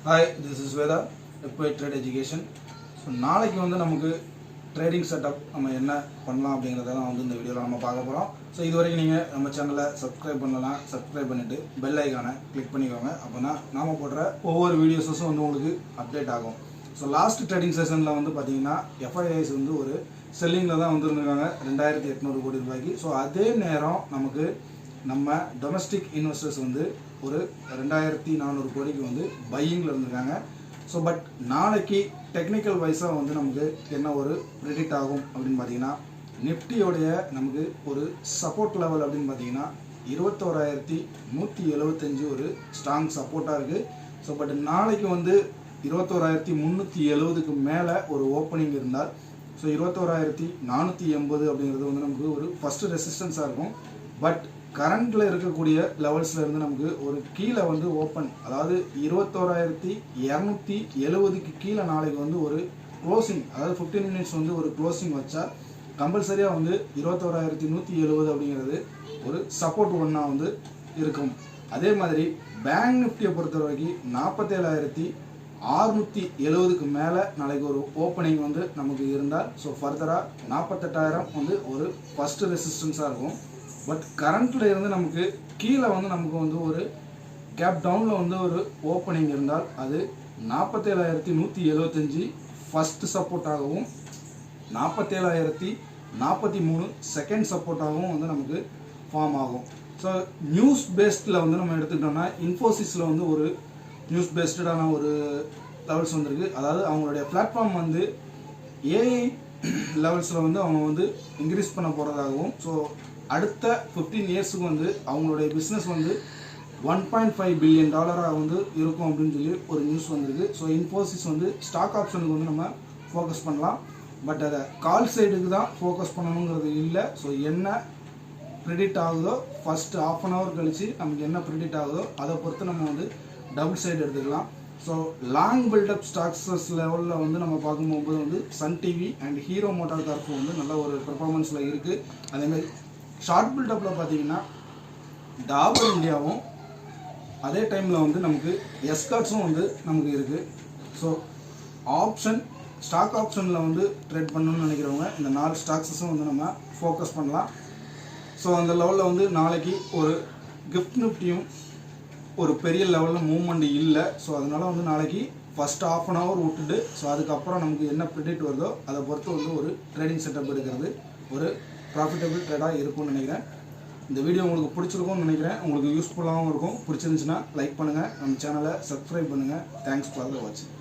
Hi, this is Veda, Equate Trade Education. So, நாளைக்கு வந்து நமக்கு ட்ரேடிங் செட்டப் நம்ம என்ன பண்ணலாம் அப்படிங்கிறதெல்லாம் வந்து இந்த வீடியோவில் நம்ம பார்க்க போகிறோம். ஸோ இது வரைக்கும் நீங்கள் நம்ம சேனலை சப்ஸ்கிரைப் பண்ணலாம், சப்ஸ்கிரைப் பண்ணிவிட்டு பெல் ஐக்கானை கிளிக் பண்ணிக்கோங்க. அப்போனா நாம் போடுற ஒவ்வொரு வீடியோஸும் வந்து உங்களுக்கு அப்டேட் ஆகும். ஸோ லாஸ்ட் ட்ரேடிங் செஷனில் வந்து பார்த்தீங்கன்னா எஃப்ஐஐஸ் வந்து ஒரு செல்லிங்கில் தான் வந்துருந்துருக்காங்க 2800 கோடி ரூபாய்க்கு. ஸோ அதே நேரம் நமக்கு நம்ம டொமஸ்டிக் இன்வெஸ்டர்ஸ் வந்து ஒரு 2400 கோடிக்கு வந்து பையிங்கில் இருந்திருக்காங்க. ஸோ பட் நாளைக்கு டெக்னிக்கல் வைஸாக வந்து நமக்கு என்ன ஒரு ப்ரெடிக்ட் ஆகும் அப்படின்னு பார்த்தீங்கன்னா, நிஃப்டியோடைய நமக்கு ஒரு சப்போர்ட் லெவல் அப்படின்னு பார்த்தீங்கன்னா 21175 ஒரு ஸ்ட்ராங் சப்போர்ட்டாக இருக்குது. ஸோ பட் நாளைக்கு வந்து 21370க்கு மேலே ஒரு ஓப்பனிங் இருந்தால், ஸோ 21480 அப்படிங்கிறது வந்து நமக்கு ஒரு ஃபஸ்ட்டு ரெசிஸ்டன்ஸாக இருக்கும். பட் கரண்டில் இருக்கக்கூடிய லெவல்ஸில் இருந்து நமக்கு ஒரு கீழே வந்து ஓப்பன், அதாவது 21270க்கு கீழே நாளைக்கு வந்து ஒரு க்ளோசிங், அதாவது 15 மினிட்ஸ் வந்து ஒரு க்ளோசிங் வச்சா கம்பல்சரியாக வந்து 21170 அப்படிங்கிறது ஒரு சப்போர்ட் ஒன்றா வந்து இருக்கும். அதே மாதிரி பேங்க் நிஃப்டியை பொறுத்த வரைக்கும் 47670க்கு மேலே நாளைக்கு ஒரு ஓப்பனிங் வந்து நமக்கு இருந்தால், ஸோ ஃபர்தராக 48000 வந்து ஒரு ஃபஸ்ட்டு ரெசிஸ்டன்ஸாக இருக்கும். பட் கரண்ட்டில் இருந்து நமக்கு கீழே வந்து நமக்கு வந்து ஒரு கேப் டவுனில் வந்து ஒரு ஓப்பனிங் இருந்தால் அது 47175 ஃபஸ்ட்டு சப்போர்ட்டாகவும் 47043 செகண்ட் சப்போர்ட்டாகவும் வந்து நமக்கு ஃபார்ம் ஆகும். ஸோ நியூஸ் பேஸ்டில் வந்து நம்ம எடுத்துக்கிட்டோம்னா, இன்ஃபோசிஸில் வந்து ஒரு நியூஸ் பேஸ்டான ஒரு லெவல்ஸ் வந்துருக்கு. அதாவது அவங்களுடைய பிளாட்ஃபார்ம் வந்து ஏஐ லெவல்ஸில் வந்து அவங்க வந்து இன்க்ரீஸ் பண்ண போகிறதாகவும், ஸோ அடுத்த 15 இயர்ஸுக்கு வந்து அவங்களுடைய பிஸ்னஸ் வந்து $1.5 பில்லியன் வந்து இருக்கும் அப்படின்னு சொல்லி ஒரு நியூஸ் வந்திருக்கு. ஸோ இன்ஃபோசிஸ் வந்து ஸ்டாக் ஆப்ஷனுக்கு வந்து நம்ம ஃபோக்கஸ் பண்ணலாம். பட் அதை கால் சைடுக்கு தான் ஃபோக்கஸ் பண்ணணுங்கிறது இல்லை. ஸோ என்ன ப்ரிடிக்ட் ஆகுதோ ஃபஸ்ட்டு ½ அன் ஹவர் கழித்து நமக்கு என்ன ப்ரிடிக்ட் ஆகுதோ அதை பொறுத்து நம்ம வந்து டபுள் சைடு எடுத்துக்கலாம். ஸோ லாங் பில்டப் ஸ்டாக்ஸஸ் லெவலில் வந்து நம்ம பார்க்கும்போது வந்து Sun TV and Hero Motor Corp வந்து நல்ல ஒரு பெர்ஃபார்மன்ஸில் இருக்குது. அதேமாதிரி ஷார்ட் பில்டப்பில் பார்த்தீங்கன்னா டாபர் இந்தியாவும் அதே டைமில் வந்து நமக்கு எஸ்கார்ட்ஸும் வந்து நமக்கு இருக்குது. ஸோ ஆப்ஷன் ஸ்டாக் ஆப்ஷனில் வந்து ட்ரேட் பண்ணணும்னு நினைக்கிறவங்க இந்த 4 ஸ்டாக்ஸஸும் வந்து நம்ம ஃபோக்கஸ் பண்ணலாம். ஸோ அந்த லெவலில் வந்து நாளைக்கு ஒரு கிஃப்ட் நிஃப்டியும் ஒரு பெரிய லெவலில் மூவ்மெண்ட் இல்லை. ஸோ அதனால் வந்து நாளைக்கு ஃபஸ்ட்டு ½ அன் ஹவர் விட்டுட்டு, ஸோ அதுக்கப்புறம் நமக்கு என்ன ப்ரிடிக்ட் வருதோ அதை பொறுத்து வந்து ஒரு ட்ரேடிங் செட்டப் எடுக்கிறது ஒரு ப்ராஃபிட்டபிள் ட்ரேடாக இருக்கும்னு நினைக்கிறேன். இந்த வீடியோ உங்களுக்கு பிடிச்சிருக்கும்னு நினைக்கிறேன். உங்களுக்கு யூஸ்ஃபுல்லாகவும் இருக்கும். பிடிச்சிருந்துச்சுன்னா லைக் பண்ணுங்கள், நம்ம சேனலை சப்ஸ்கிரைப் பண்ணுங்கள். தேங்க்ஸ் ஃபார் த வாட்சிங்.